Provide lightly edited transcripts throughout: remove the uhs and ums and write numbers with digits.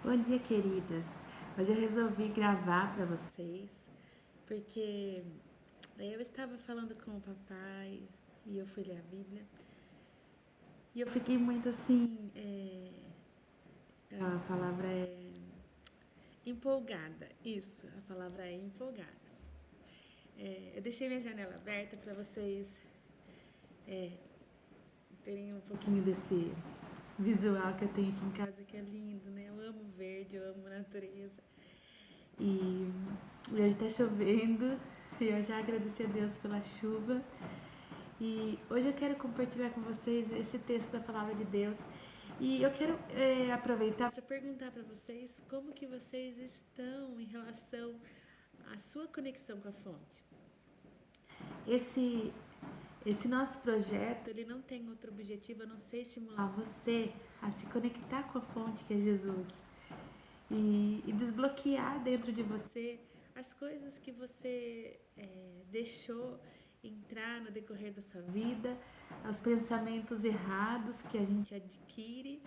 Bom dia, queridas. Hoje eu resolvi gravar para vocês porque eu estava falando com o papai e eu fui ler a Bíblia e eu fiquei muito assim, a palavra é empolgada. Isso, a palavra é empolgada. Eu deixei minha janela aberta para vocês terem um pouquinho desse visual que eu tenho aqui em casa, que é lindo, né? Eu amo verde, eu amo natureza. E hoje está chovendo e eu já agradeci a Deus pela chuva. E hoje eu quero compartilhar com vocês esse texto da Palavra de Deus. E eu quero aproveitar para perguntar para vocês como que vocês estão em relação à sua conexão com a fonte. Esse, esse nosso projeto, ele não tem outro objetivo a não ser estimular você a se conectar com a fonte que é Jesus. E desbloquear dentro de você as coisas que você deixou entrar no decorrer da sua vida, os pensamentos errados que a gente adquire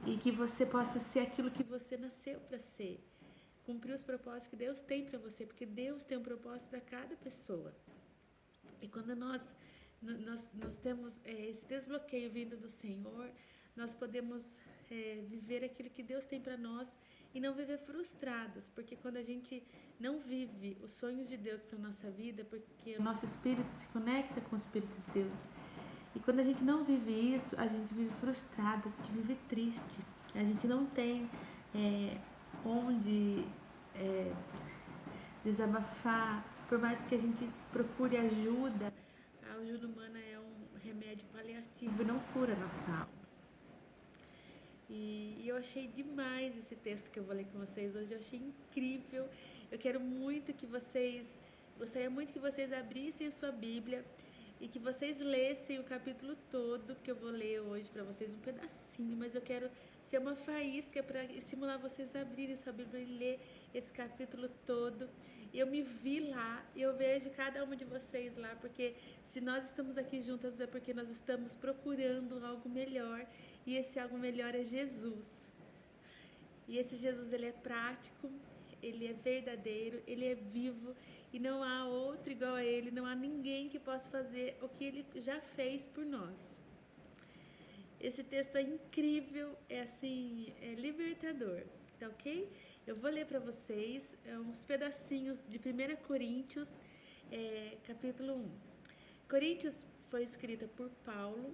e que você possa ser aquilo que você nasceu para ser, cumprir os propósitos que Deus tem para você, porque Deus tem um propósito para cada pessoa. E quando nós temos esse desbloqueio vindo do Senhor, nós podemos viver aquilo que Deus tem para nós e não viver frustradas, porque quando a gente não vive os sonhos de Deus para nossa vida, porque o nosso espírito se conecta com o Espírito de Deus. E quando a gente não vive isso, a gente vive frustrada, a gente vive triste, a gente não tem onde desabafar, por mais que a gente procure ajuda, a ajuda humana é um remédio paliativo, não cura a nossa alma. E eu achei demais esse texto que eu vou ler com vocês hoje, eu achei incrível. Eu quero muito que vocês, gostaria muito que vocês abrissem a sua Bíblia e que vocês lessem o capítulo todo que eu vou ler hoje para vocês, um pedacinho, mas eu quero ser uma faísca para estimular vocês a abrirem sua Bíblia e ler esse capítulo todo. Eu me vi lá, eu vejo cada uma de vocês lá, porque se nós estamos aqui juntas é porque nós estamos procurando algo melhor, e esse algo melhor é Jesus. E esse Jesus, ele é prático, ele é verdadeiro, ele é vivo e não há outro igual a ele, não há ninguém que possa fazer o que ele já fez por nós. Esse texto é incrível, é assim, é libertador, tá ok? Eu vou ler para vocês uns pedacinhos de 1 Coríntios, capítulo 1. Coríntios foi escrita por Paulo.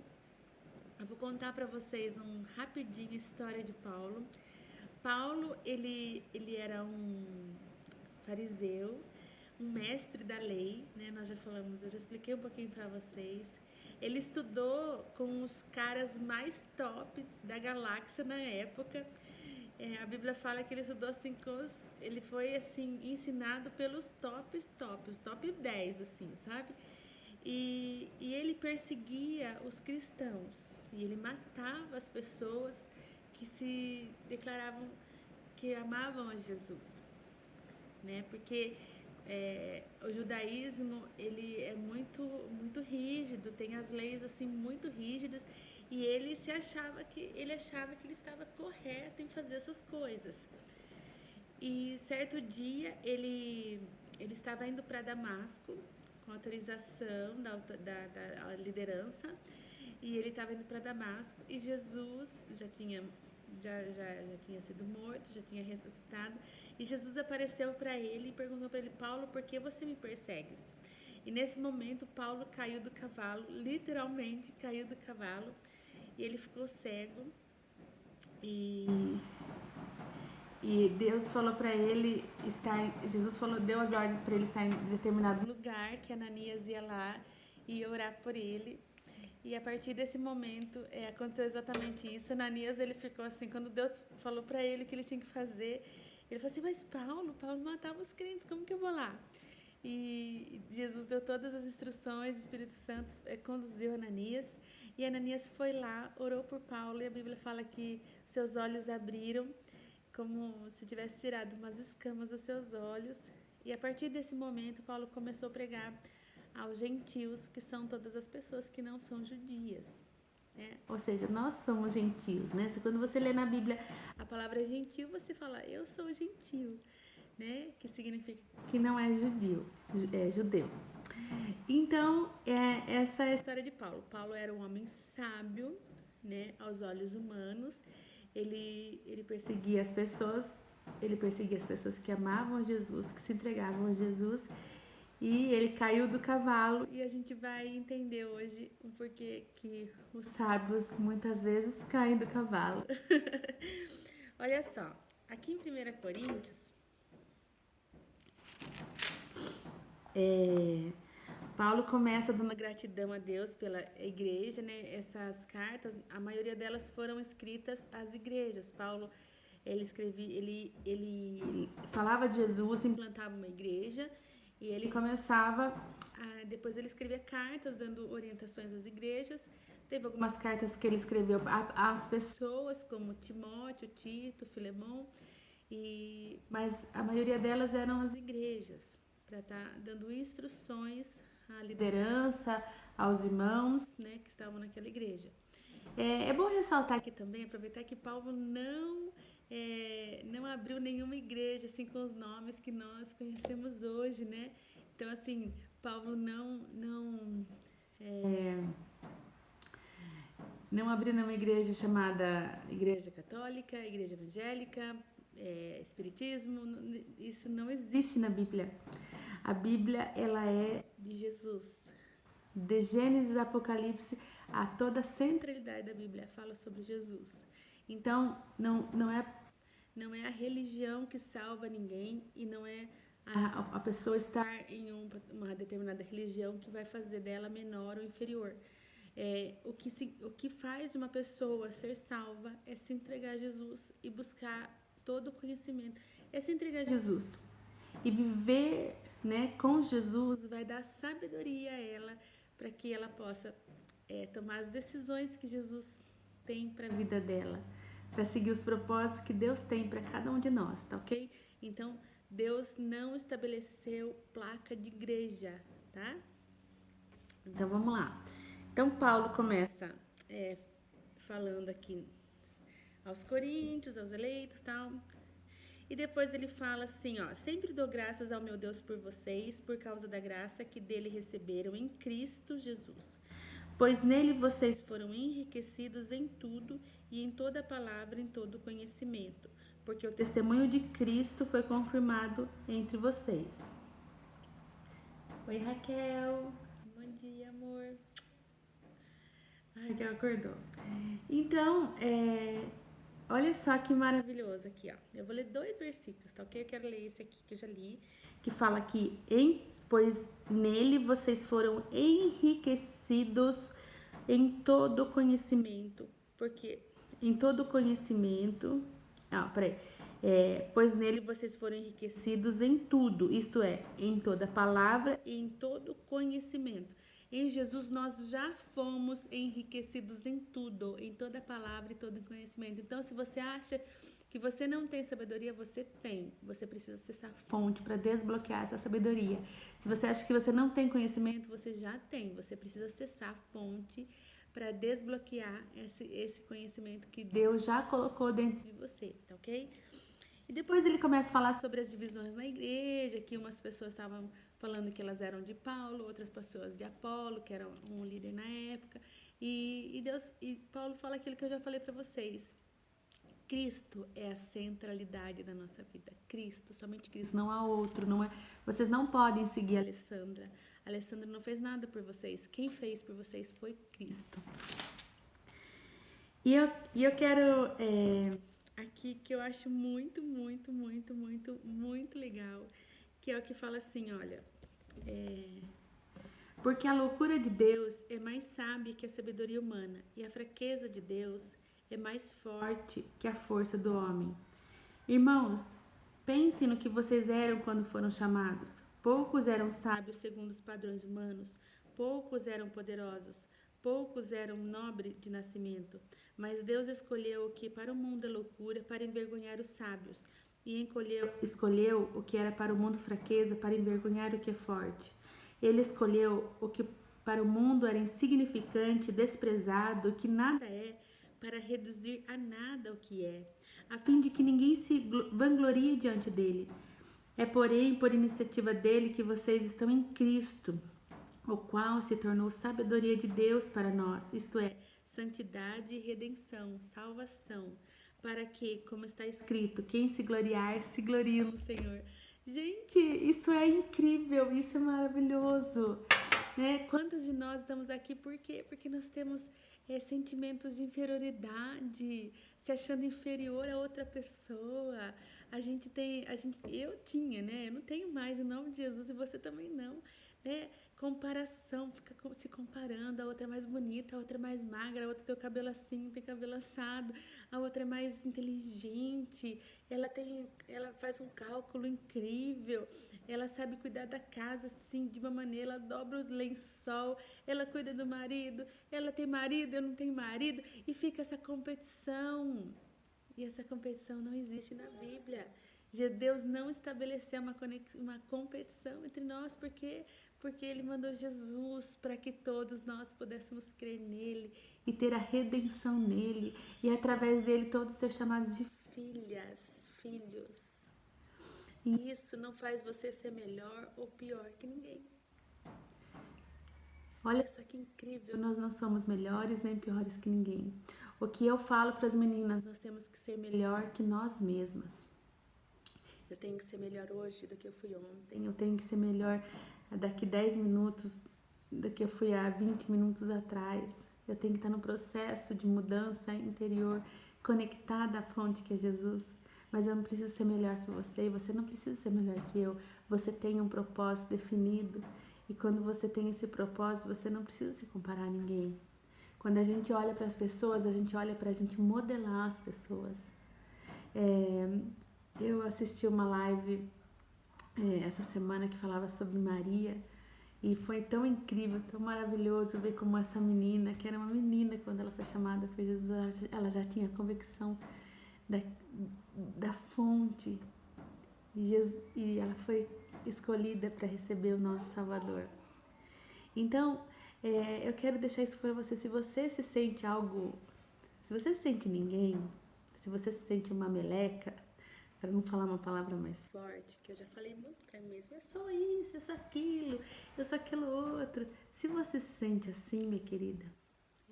Eu vou contar para vocês rapidinho a história de Paulo. Paulo, ele era um fariseu, um mestre da lei, né? Nós já falamos, eu já expliquei um pouquinho para vocês. Ele estudou com os caras mais top da galáxia na época. A Bíblia fala que ele estudou assim ele foi assim ensinado pelos os top 10, assim, sabe? E ele perseguia os cristãos e ele matava as pessoas que se declaravam que amavam a Jesus, né? Porque o judaísmo, ele é muito rígido, tem as leis assim muito rígidas, e ele achava que ele estava correto em fazer essas coisas. E certo dia ele estava indo para Damasco com autorização da liderança, e ele estava indo para Damasco e Jesus já tinha sido morto, já tinha ressuscitado, e Jesus apareceu para ele e perguntou para ele: Paulo, por que você me persegues? E nesse momento Paulo caiu do cavalo, literalmente caiu do cavalo, e ele ficou cego. E Deus falou para ele deu as ordens para ele estar em determinado lugar, que Ananias ia lá e orar por ele. E a partir desse momento aconteceu exatamente isso. Ananias, ele ficou assim, quando Deus falou para ele o que ele tinha que fazer, ele falou assim: mas Paulo matava os crentes, como que eu vou lá? E Jesus deu todas as instruções, o Espírito Santo conduziu Ananias, e Ananias foi lá, orou por Paulo, e a Bíblia fala que seus olhos abriram, como se tivesse tirado umas escamas dos seus olhos. E a partir desse momento, Paulo começou a pregar aos gentios, que são todas as pessoas que não são judias. né? Ou seja, nós somos gentios, né? Quando você lê na Bíblia a palavra gentil, você fala, eu sou gentil, né? Que significa que não é judeu, é judeu. Então, essa é a história de Paulo. Paulo era um homem sábio, né, aos olhos humanos. Ele perseguia as pessoas, que amavam Jesus, que se entregavam a Jesus. E ele caiu do cavalo e a gente vai entender hoje o porquê que os sábios muitas vezes caem do cavalo. Olha só, aqui em 1 Coríntios, Paulo começa dando gratidão a Deus pela igreja, né? Essas cartas, a maioria delas foram escritas às igrejas. Paulo, ele falava de Jesus, implantava uma igreja e ele começava, depois ele escrevia cartas dando orientações às igrejas. Teve algumas cartas que ele escreveu às pessoas, como Timóteo, Tito, Filemão, mas a maioria delas eram as igrejas, para estar dando instruções à liderança, aos irmãos, né, que estavam naquela igreja. É bom ressaltar aqui também, aproveitar que Paulo não abriu nenhuma igreja assim com os nomes que nós conhecemos hoje, né? Então, assim, Paulo não abriu nenhuma igreja chamada Igreja Católica, Igreja Evangélica, Espiritismo. Isso não existe na Bíblia. A Bíblia, ela é de Jesus. De Gênesis a Apocalipse, a toda a centralidade da Bíblia fala sobre Jesus. Então, não é a religião que salva ninguém e não é a pessoa estar em uma determinada religião que vai fazer dela menor ou inferior. O que faz uma pessoa ser salva é se entregar a Jesus e buscar todo o conhecimento. É se entregar a Jesus. E viver, né, com Jesus vai dar sabedoria a ela para que ela possa tomar as decisões que Jesus tem para a vida dela, para seguir os propósitos que Deus tem para cada um de nós, tá ok? Então, Deus não estabeleceu placa de igreja, tá? Então, vamos lá. Então, Paulo começa falando aqui aos coríntios, aos eleitos e tal. E depois ele fala assim, ó, sempre dou graças ao meu Deus por vocês, por causa da graça que dele receberam em Cristo Jesus. Pois nele vocês foram enriquecidos em tudo e em toda palavra, em todo conhecimento, porque o testemunho de Cristo foi confirmado entre vocês. Oi, Raquel. Bom dia, amor. A Raquel acordou. Então, olha só que maravilhoso aqui, ó. Eu vou ler 2 versículos, tá ok? Eu quero ler esse aqui que eu já li, que fala que pois nele vocês foram enriquecidos em todo conhecimento. Porque em todo conhecimento, pois nele vocês foram enriquecidos em tudo, isto é, em toda palavra e em todo conhecimento. Em Jesus nós já fomos enriquecidos em tudo, em toda palavra e todo conhecimento. Então, se você acha que você não tem sabedoria, você tem. Você precisa acessar a fonte para desbloquear essa sabedoria. Se você acha que você não tem conhecimento, você já tem. Você precisa acessar a fonte para desbloquear esse conhecimento que Deus já colocou dentro de você, tá ok? E depois ele começa a falar sobre as divisões na igreja, que umas pessoas estavam falando que elas eram de Paulo, outras pessoas de Apolo, que era um líder na época. E Paulo fala aquilo que eu já falei para vocês. Cristo é a centralidade da nossa vida. Cristo, somente Cristo, não há outro. Vocês não podem seguir a Alessandra. A Alessandra não fez nada por vocês. Quem fez por vocês foi Cristo. E eu quero aqui que eu acho muito, muito, muito, muito, muito legal, que é o que fala assim, olha, porque a loucura de Deus é mais sábia que a sabedoria humana, e a fraqueza de Deus é mais forte que a força do homem. Irmãos, pensem no que vocês eram quando foram chamados. Poucos eram sábios segundo os padrões humanos, poucos eram poderosos, poucos eram nobres de nascimento. Mas Deus escolheu o que para o mundo é loucura para envergonhar os sábios, e escolheu o que era para o mundo fraqueza para envergonhar o que é forte. Ele escolheu o que para o mundo era insignificante, desprezado, que nada é, para reduzir a nada o que é, a fim de que ninguém se vanglorie diante dele. É, porém, por iniciativa dele que vocês estão em Cristo, o qual se tornou sabedoria de Deus para nós, isto é, santidade e redenção, salvação, para que, como está escrito, quem se gloriar, se glorie no Senhor. Gente, isso é incrível, isso é maravilhoso, né? Quantas de nós estamos aqui por quê? Porque nós temos sentimentos de inferioridade, se achando inferior a outra pessoa. Eu tinha, né? Eu não tenho mais, em nome de Jesus, e você também não, né? Comparação, fica se comparando, a outra é mais bonita, a outra é mais magra, a outra tem o cabelo assim, tem cabelo assado, a outra é mais inteligente, ela faz um cálculo incrível, ela sabe cuidar da casa assim, de uma maneira, ela dobra o lençol, ela cuida do marido, ela tem marido, eu não tenho marido, e fica essa competição. E essa competição não existe na Bíblia. Deus não estabeleceu uma competição entre nós, porque Ele mandou Jesus para que todos nós pudéssemos crer nele e ter a redenção nele, e através dele todos ser chamados de filhas, filhos. E isso não faz você ser melhor ou pior que ninguém. Olha só que incrível, nós não somos melhores nem piores que ninguém. O que eu falo para as meninas, nós temos que ser melhor que nós mesmas. Eu tenho que ser melhor hoje do que eu fui ontem. Eu tenho que ser melhor daqui 10 minutos do que eu fui há 20 minutos atrás. Eu tenho que estar no processo de mudança interior, conectada à fonte que é Jesus. Mas eu não preciso ser melhor que você, e você não precisa ser melhor que eu. Você tem um propósito definido. E quando você tem esse propósito, você não precisa se comparar a ninguém. Quando a gente olha para as pessoas, a gente olha para a gente modelar as pessoas. Eu assisti uma live essa semana que falava sobre Maria, e foi tão incrível, tão maravilhoso ver como essa menina, que era uma menina quando ela foi chamada por Jesus, ela já tinha convicção da fonte, e ela foi escolhida para receber o nosso Salvador. Então, eu quero deixar isso para você. Se você se sente se você se sente ninguém, se você se sente uma meleca, para não falar uma palavra mais forte, que eu já falei muito para mim mesma, eu sou isso, eu sou aquilo, eu sou aquilo outro. Se você se sente assim, minha querida,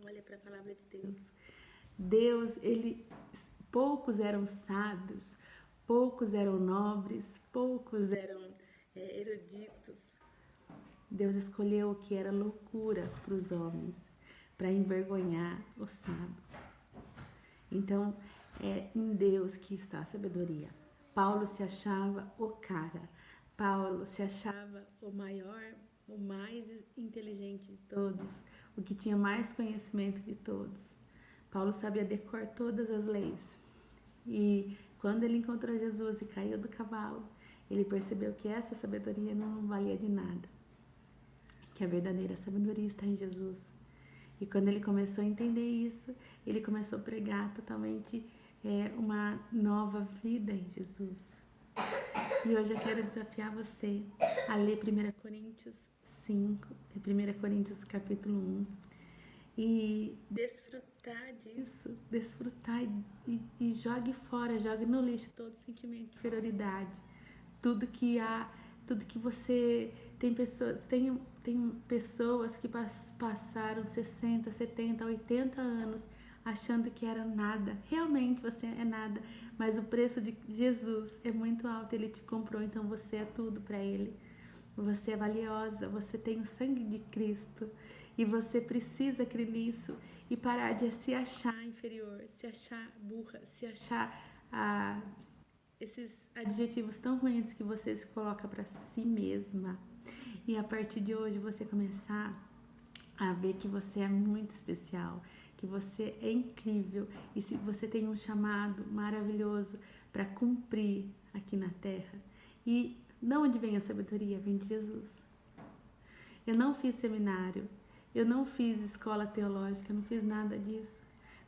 olha para a palavra de Deus. Deus, poucos eram sábios, poucos eram nobres, poucos eram eruditos. Deus escolheu o que era loucura para os homens, para envergonhar os sábios. Então, é em Deus que está a sabedoria. Paulo se achava o cara. Paulo se achava o maior, o mais inteligente de todos, o que tinha mais conhecimento de todos. Paulo sabia decor todas as leis. E quando ele encontrou Jesus e caiu do cavalo, ele percebeu que essa sabedoria não valia de nada, que a verdadeira sabedoria está em Jesus. E quando ele começou a entender isso, ele começou a pregar totalmente uma nova vida em Jesus. E hoje eu quero desafiar você a ler 1 Coríntios 5, 1 Coríntios capítulo 1, e desfrutar disso, desfrutar e jogue fora, jogue no lixo todo sentimento de inferioridade, tudo que você tem pessoas que passaram 60, 70, 80 anos achando que era nada. Realmente você é nada, mas o preço de Jesus é muito alto, ele te comprou, então você é tudo para ele. Você é valiosa, você tem o sangue de Cristo, e você precisa crer nisso e parar de se achar inferior, se achar burra, se achar esses adjetivos tão ruins que você se coloca para si mesma. E a partir de hoje você começar a ver que você é muito especial, que você é incrível, e se você tem um chamado maravilhoso para cumprir aqui na terra. E de onde vem a sabedoria? Vem de Jesus. Eu não fiz seminário, eu não fiz escola teológica, eu não fiz nada disso.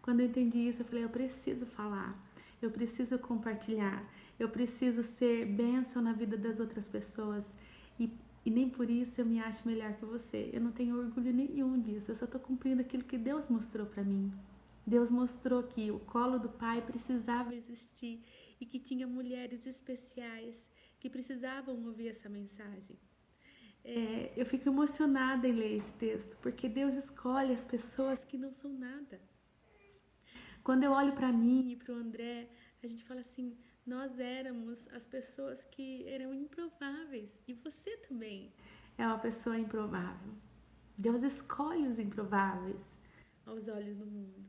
Quando eu entendi isso, eu falei, eu preciso falar, eu preciso compartilhar, eu preciso ser bênção na vida das outras pessoas. E E nem por isso eu me acho melhor que você. Eu não tenho orgulho nenhum disso. Eu só estou cumprindo aquilo que Deus mostrou para mim. Deus mostrou que o colo do Pai precisava existir e que tinha mulheres especiais que precisavam ouvir essa mensagem. Eu fico emocionada em ler esse texto, porque Deus escolhe as pessoas que não são nada. Quando eu olho para mim e para o André, a gente fala assim, nós éramos as pessoas que eram improváveis, e você também é uma pessoa improvável. Deus escolhe os improváveis aos olhos do mundo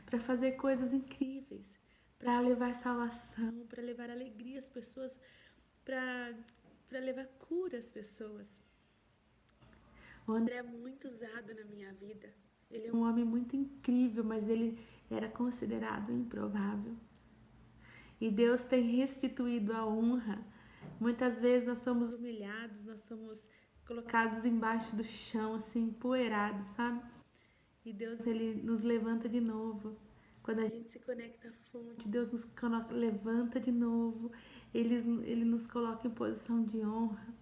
para fazer coisas incríveis, para levar salvação, para levar alegria às pessoas, para levar cura às pessoas. O André é muito usado na minha vida. Ele é um homem muito incrível, mas ele era considerado improvável. E Deus tem restituído a honra. Muitas vezes nós somos humilhados, nós somos colocados embaixo do chão, assim, empoeirados, sabe? E Deus, ele nos levanta de novo. Quando a gente se conecta à fonte, Deus nos levanta de novo. Ele nos coloca em posição de honra.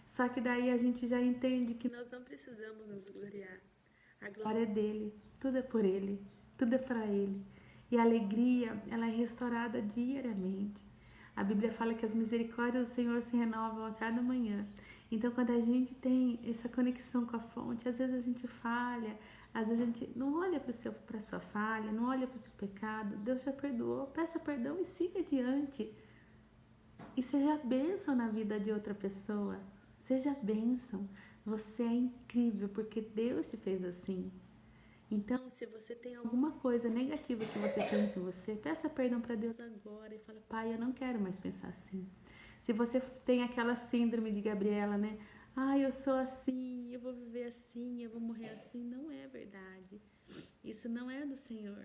Só que daí a gente já entende que nós não precisamos nos gloriar. A glória é dele, tudo é por ele, tudo é para ele. E a alegria, ela é restaurada diariamente. A Bíblia fala que as misericórdias do Senhor se renovam a cada manhã. Então, quando a gente tem essa conexão com a fonte, às vezes a gente falha, às vezes a gente não olha para a sua falha, não olha para o seu pecado. Deus já perdoou, peça perdão e siga adiante. E seja bênção na vida de outra pessoa. Seja bênção. Você é incrível porque Deus te fez assim. Então, se você tem alguma coisa negativa que você pensa em você, peça perdão para Deus agora e fala, Pai, eu não quero mais pensar assim. Se você tem aquela síndrome de Gabriela, né? Eu sou assim, eu vou viver assim, eu vou morrer assim. Não é verdade. Isso não é do Senhor.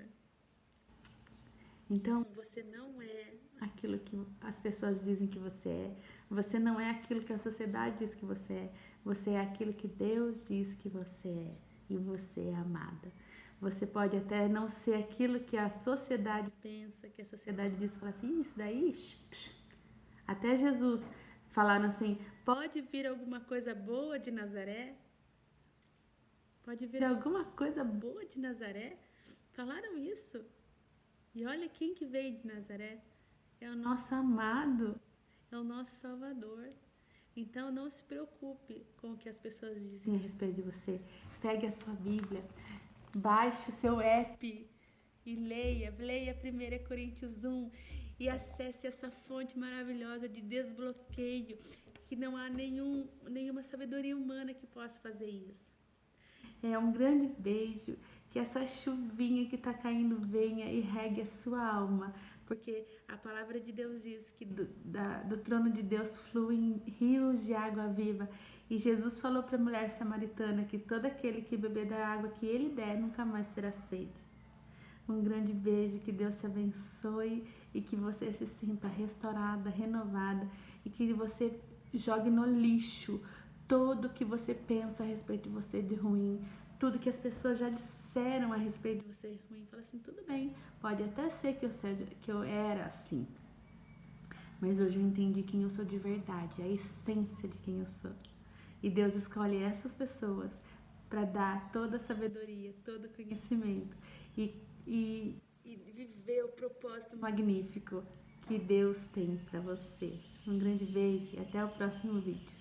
Então, você não é aquilo que as pessoas dizem que você é. Você não é aquilo que a sociedade diz que você é. Você é aquilo que Deus diz que você é. E você é amada. Você pode até não ser aquilo que a sociedade pensa, que a sociedade diz, fala assim, isso daí... Até Jesus falaram assim, pode vir alguma coisa boa de Nazaré? Pode vir alguma coisa boa de Nazaré? Falaram isso. E olha quem que veio de Nazaré. É o nosso amado, é o nosso Salvador. Então não se preocupe com o que as pessoas dizem a respeito de você. Pegue a sua Bíblia, baixe o seu app e leia 1 Coríntios 1 e acesse essa fonte maravilhosa de desbloqueio, que não há nenhuma sabedoria humana que possa fazer isso. É um grande beijo, que essa chuvinha que está caindo venha e regue a sua alma, porque a palavra de Deus diz que do trono de Deus fluem rios de água viva. E Jesus falou para a mulher samaritana que todo aquele que beber da água que ele der nunca mais terá sede. Um grande beijo, que Deus te abençoe e que você se sinta restaurada, renovada e que você jogue no lixo tudo que você pensa a respeito de você de ruim, tudo que as pessoas já disseram a respeito de você ruim. Fala assim, tudo bem, pode até ser que eu era assim, mas hoje eu entendi quem eu sou de verdade, a essência de quem eu sou. E Deus escolhe essas pessoas para dar toda a sabedoria, todo o conhecimento e viver o propósito magnífico que Deus tem para você. Um grande beijo e até o próximo vídeo.